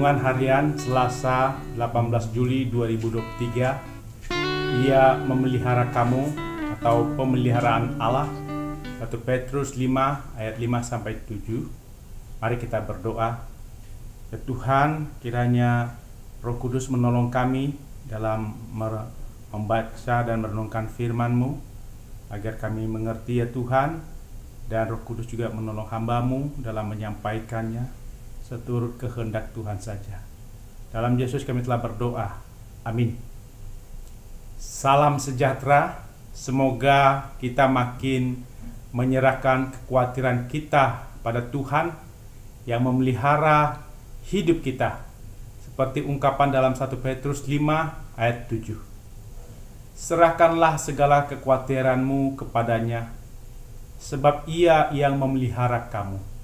Renungan Harian Selasa 18 Juli 2023. Ia memelihara kamu atau pemeliharaan Allah. 1 Petrus 5 ayat 5-7. Mari kita berdoa. Ya Tuhan, kiranya Roh Kudus menolong kami dalam membaca dan merenungkan firman-Mu, agar kami mengerti ya Tuhan, dan Roh Kudus juga menolong hamba-Mu dalam menyampaikannya seturut kehendak Tuhan saja. Dalam Yesus kami telah berdoa. Amin. Salam sejahtera. Semoga kita makin menyerahkan kekhawatiran kita pada Tuhan yang memelihara hidup kita, seperti ungkapan dalam 1 Petrus 5 ayat 7. Serahkanlah segala kekhawatiranmu kepadanya, sebab Ia yang memelihara kamu.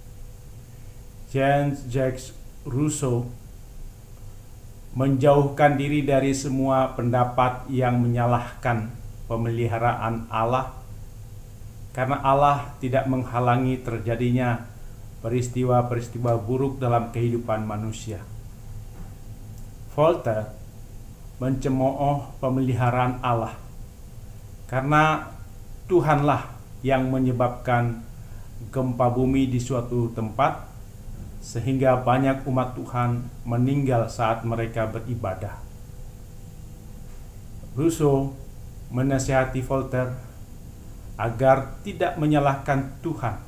Jean-Jacques Rousseau menjauhkan diri dari semua pendapat yang menyalahkan pemeliharaan Allah, karena Allah tidak menghalangi terjadinya peristiwa-peristiwa buruk dalam kehidupan manusia. Voltaire mencemooh pemeliharaan Allah, karena Tuhanlah yang menyebabkan gempa bumi di suatu tempat, sehingga banyak umat Tuhan meninggal saat mereka beribadah. Rousseau menasihati Voltaire agar tidak menyalahkan Tuhan,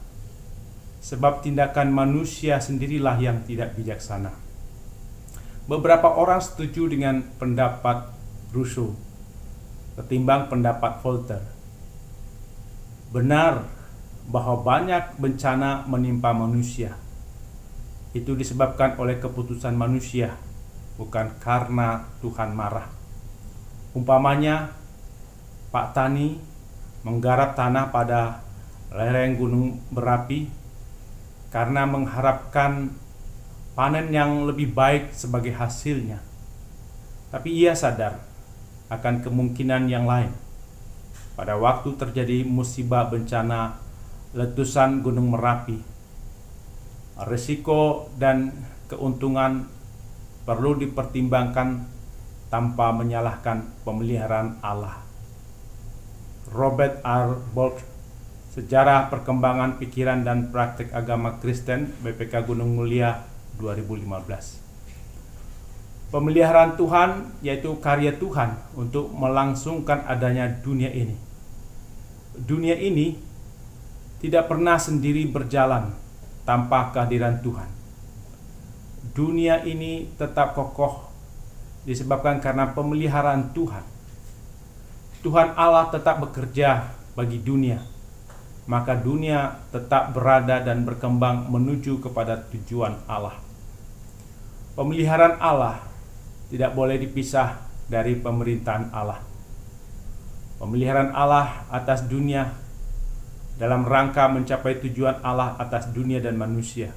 sebab tindakan manusia sendirilah yang tidak bijaksana. Beberapa orang setuju dengan pendapat Rousseau ketimbang pendapat Voltaire. Benar bahwa banyak bencana menimpa manusia. Itu disebabkan oleh keputusan manusia, bukan karena Tuhan marah. Umpamanya, Pak Tani menggarap tanah pada lereng gunung berapi karena mengharapkan panen yang lebih baik sebagai hasilnya. Tapi ia sadar akan kemungkinan yang lain. Pada waktu terjadi musibah bencana letusan gunung Merapi, risiko dan keuntungan perlu dipertimbangkan tanpa menyalahkan pemeliharaan Allah. Robert R. Bolt, Sejarah Perkembangan Pikiran dan Praktik Agama Kristen, BPK Gunung Mulia 2015. Pemeliharaan Tuhan yaitu karya Tuhan untuk melangsungkan adanya dunia ini. Dunia ini tidak pernah sendiri berjalan tanpa kehadiran Tuhan. Dunia ini tetap kokoh disebabkan karena pemeliharaan Tuhan. Tuhan Allah tetap bekerja bagi dunia, maka dunia tetap berada dan berkembang menuju kepada tujuan Allah. Pemeliharaan Allah tidak boleh dipisah dari pemerintahan Allah. Pemeliharaan Allah atas dunia dalam rangka mencapai tujuan Allah atas dunia dan manusia.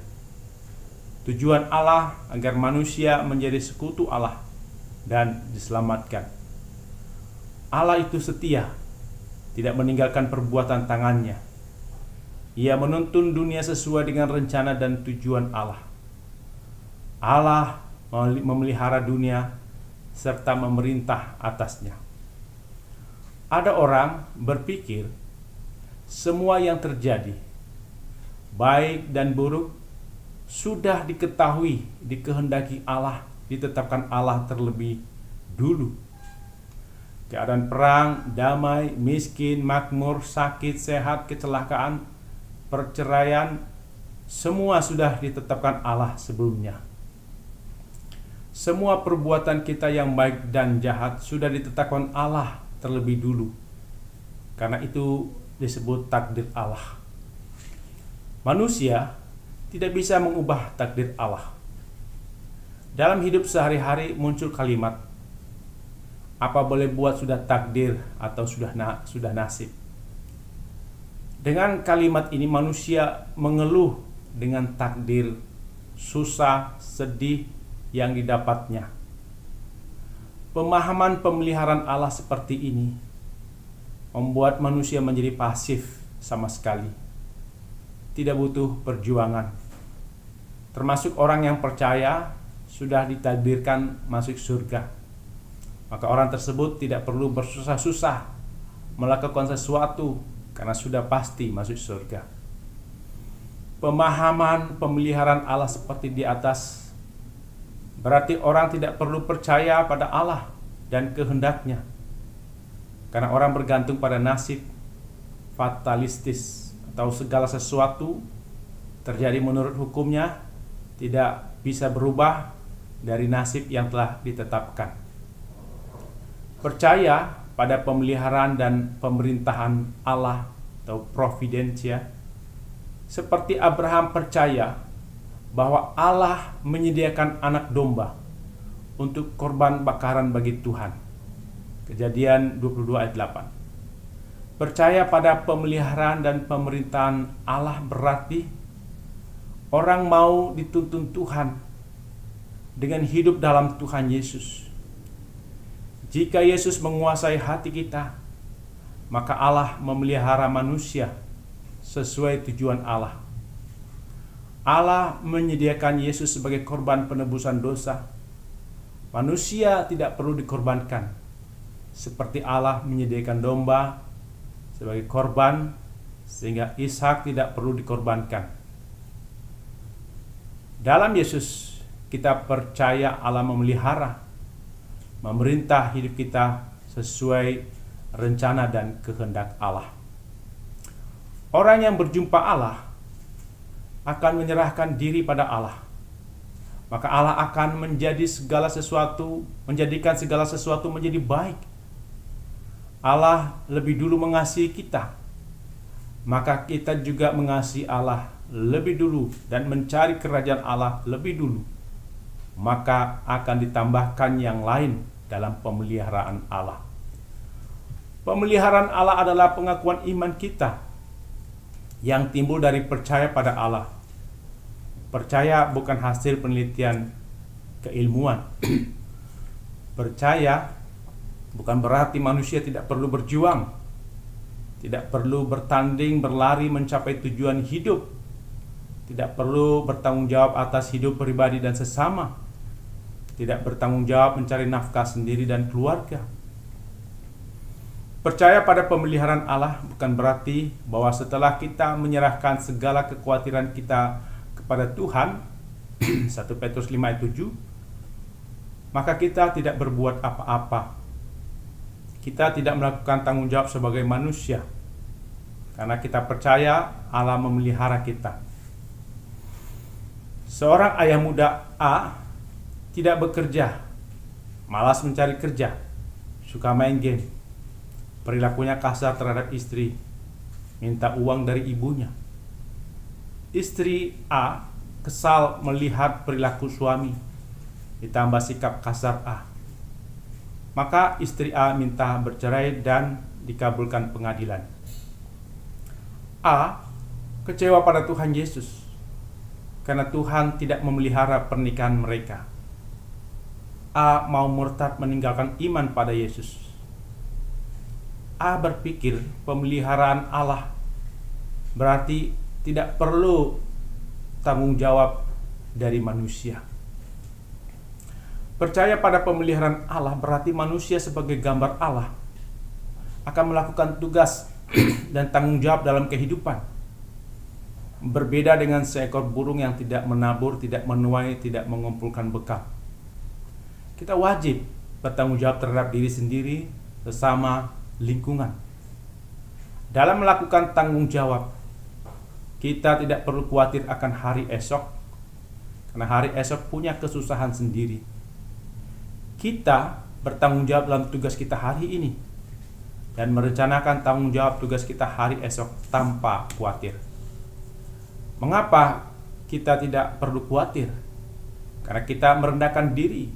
Tujuan Allah agar manusia menjadi sekutu Allah dan diselamatkan. Allah itu setia, tidak meninggalkan perbuatan tangannya. Ia menuntun dunia sesuai dengan rencana dan tujuan Allah. Allah memelihara dunia serta memerintah atasnya. Ada orang berpikir semua yang terjadi, baik dan buruk, sudah diketahui, dikehendaki Allah, ditetapkan Allah terlebih dulu. Keadaan perang, damai, miskin, makmur, sakit, sehat, kecelakaan, perceraian, semua sudah ditetapkan Allah sebelumnya. Semua perbuatan kita yang baik dan jahat sudah ditetapkan Allah terlebih dulu. Karena itu disebut takdir Allah. Manusia tidak bisa mengubah takdir Allah. Dalam hidup sehari-hari muncul kalimat, apa boleh buat sudah takdir atau sudah nasib. Dengan kalimat ini manusia mengeluh dengan takdir susah, sedih yang didapatnya. Pemahaman pemeliharaan Allah seperti ini membuat manusia menjadi pasif sama sekali. Tidak butuh perjuangan. Termasuk orang yang percaya sudah ditakdirkan masuk surga, maka orang tersebut tidak perlu bersusah-susah melakukan sesuatu karena sudah pasti masuk surga. Pemahaman pemeliharaan Allah seperti di atas berarti orang tidak perlu percaya pada Allah dan kehendaknya, karena orang bergantung pada nasib fatalistis atau segala sesuatu terjadi menurut hukumnya tidak bisa berubah dari nasib yang telah ditetapkan. Percaya pada pemeliharaan dan pemerintahan Allah atau providensia, seperti Abraham percaya bahwa Allah menyediakan anak domba untuk korban bakaran bagi Tuhan. Kejadian 22 ayat 8. Percaya pada pemeliharaan dan pemerintahan Allah berarti orang mau dituntun Tuhan dengan hidup dalam Tuhan Yesus. Jika Yesus menguasai hati kita, maka Allah memelihara manusia sesuai tujuan Allah. Allah menyediakan Yesus sebagai korban penebusan dosa. Manusia tidak perlu dikorbankan, seperti Allah menyediakan domba sebagai korban, sehingga Ishak tidak perlu dikorbankan. Dalam Yesus, kita percaya Allah memelihara, memerintah hidup kita sesuai rencana dan kehendak Allah. Orang yang berjumpa Allah akan menyerahkan diri pada Allah. Maka Allah akan menjadikan segala sesuatu menjadi baik. Allah lebih dulu mengasihi kita, maka kita juga mengasihi Allah lebih dulu dan mencari kerajaan Allah lebih dulu. Maka akan ditambahkan yang lain dalam pemeliharaan Allah. Pemeliharaan Allah adalah pengakuan iman kita yang timbul dari percaya pada Allah. Percaya bukan hasil penelitian keilmuan. Percaya bukan berarti manusia tidak perlu berjuang, tidak perlu bertanding, berlari mencapai tujuan hidup, tidak perlu bertanggung jawab atas hidup pribadi dan sesama, tidak bertanggung jawab mencari nafkah sendiri dan keluarga. Percaya pada pemeliharaan Allah bukan berarti bahwa setelah kita menyerahkan segala kekhawatiran kita kepada Tuhan, 1 Petrus 5 ayat 7, maka kita tidak berbuat apa-apa. Kita tidak melakukan tanggung jawab sebagai manusia, karena kita percaya Allah memelihara kita. Seorang ayah muda A tidak bekerja, malas mencari kerja, suka main game, perilakunya kasar terhadap istri, minta uang dari ibunya. Istri A kesal melihat perilaku suami, ditambah sikap kasar A. Maka istri A minta bercerai dan dikabulkan pengadilan. A kecewa pada Tuhan Yesus karena Tuhan tidak memelihara pernikahan mereka. A mau murtad meninggalkan iman pada Yesus. A berpikir pemeliharaan Allah berarti tidak perlu tanggung jawab dari manusia. Percaya pada pemeliharaan Allah berarti manusia sebagai gambar Allah akan melakukan tugas dan tanggung jawab dalam kehidupan. Berbeda dengan seekor burung yang tidak menabur, tidak menuai, tidak mengumpulkan bekal. Kita wajib bertanggung jawab terhadap diri sendiri, sesama, lingkungan. Dalam melakukan tanggung jawab, kita tidak perlu khawatir akan hari esok, karena hari esok punya kesusahan sendiri. Kita bertanggung jawab dalam tugas kita hari ini dan merencanakan tanggung jawab tugas kita hari esok tanpa khawatir. Mengapa kita tidak perlu khawatir? Karena kita merendahkan diri,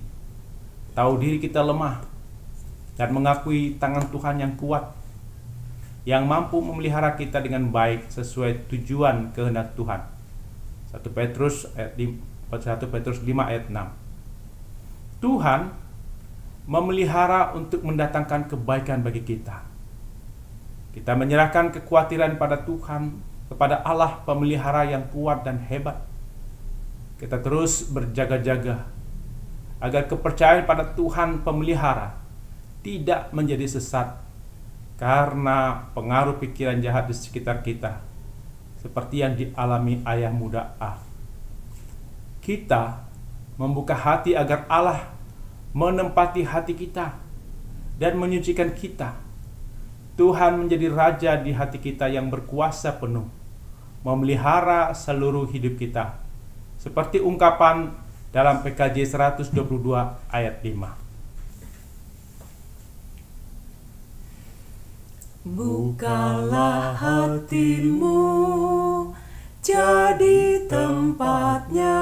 tahu diri kita lemah, dan mengakui tangan Tuhan yang kuat, yang mampu memelihara kita dengan baik sesuai tujuan kehendak Tuhan. 1 Petrus 5 ayat 6. Tuhan memelihara untuk mendatangkan kebaikan bagi kita. Kita menyerahkan kekhawatiran pada Tuhan, kepada Allah pemelihara yang kuat dan hebat. Kita terus berjaga-jaga agar kepercayaan pada Tuhan pemelihara tidak menjadi sesat karena pengaruh pikiran jahat di sekitar kita, seperti yang dialami ayah muda A. Kita membuka hati agar Allah menempati hati kita dan menyucikan kita. Tuhan menjadi raja di hati kita yang berkuasa penuh, memelihara seluruh hidup kita, seperti ungkapan dalam PKJ 122 ayat 5. Bukalah hatimu jadi tempatnya,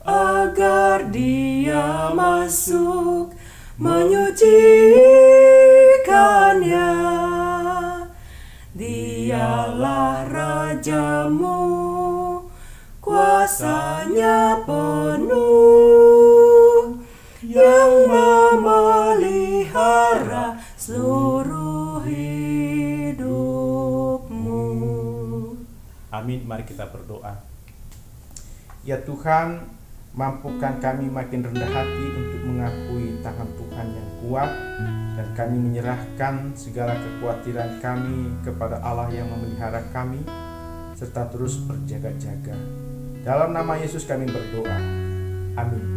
agar Dia masuk menyucikannya. Dialah Rajamu, kuasanya penuh, yang memelihara seluruh hidupmu. Amin. Mari kita berdoa. Ya Tuhan, mampukan kami makin rendah hati untuk mengakui tangan Tuhan yang kuat, dan kami menyerahkan segala kekhawatiran kami kepada Allah yang memelihara kami, serta terus berjaga-jaga. Dalam nama Yesus kami berdoa. Amin.